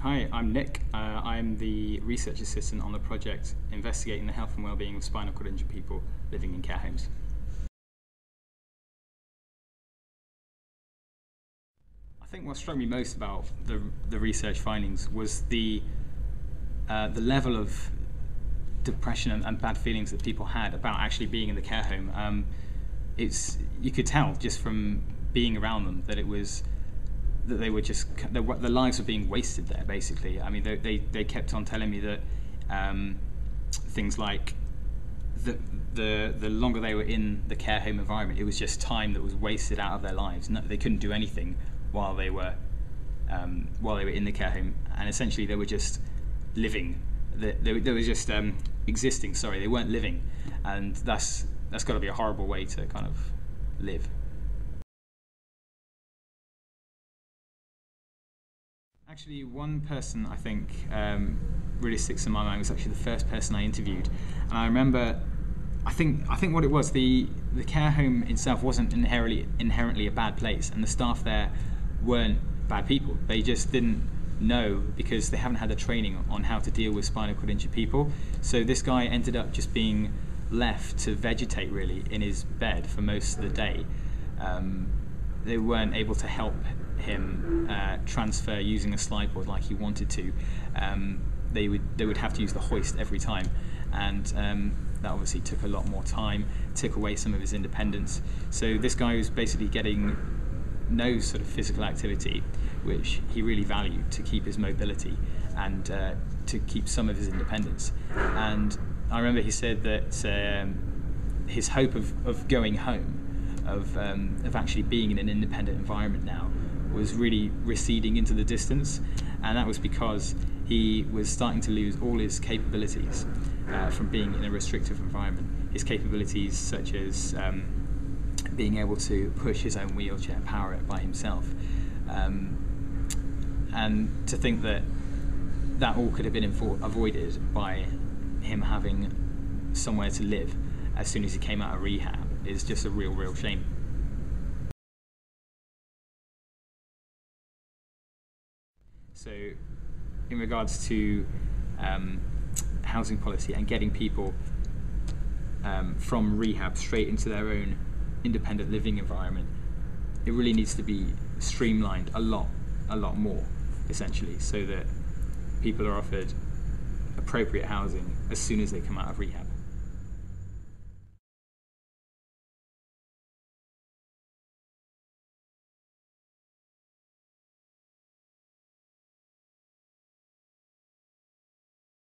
Hi, I'm Nick. I'm the research assistant on the project investigating the health and wellbeing of spinal cord injured people living in care homes. I think what struck me most about the research findings was the level of depression and bad feelings that people had about actually being in the care home. You could tell just from being around them that they were just, their lives were being wasted there, basically. I mean, they kept on telling me that things like the longer they were in the care home environment, it was just time that was wasted out of their lives. They couldn't do anything while they were in the care home, and essentially they were just living. They were just existing. Sorry, they weren't living, and that's got to be a horrible way to kind of live. Actually, one person I think really sticks in my mind was actually the first person I interviewed, and I remember, I think what it was, the care home itself wasn't inherently a bad place, and the staff there weren't bad people. They just didn't know because they haven't had the training on how to deal with spinal cord injured people. So this guy ended up just being left to vegetate really in his bed for most of the day. They weren't able to help him transfer using a slide board like he wanted to. They would have to use the hoist every time, and that obviously took a lot more time, took away some of his independence. So this guy was basically getting no sort of physical activity, which he really valued to keep his mobility and to keep some of his independence. And I remember he said that his hope of going home, of actually being in an independent environment now, was really receding into the distance, and that was because he was starting to lose all his capabilities from being in a restrictive environment. His capabilities such as being able to push his own wheelchair, power it by himself, and to think that all could have been avoided by him having somewhere to live as soon as he came out of rehab is just a real shame. So in regards to housing policy and getting people from rehab straight into their own independent living environment, it really needs to be streamlined a lot more, essentially, so that people are offered appropriate housing as soon as they come out of rehab.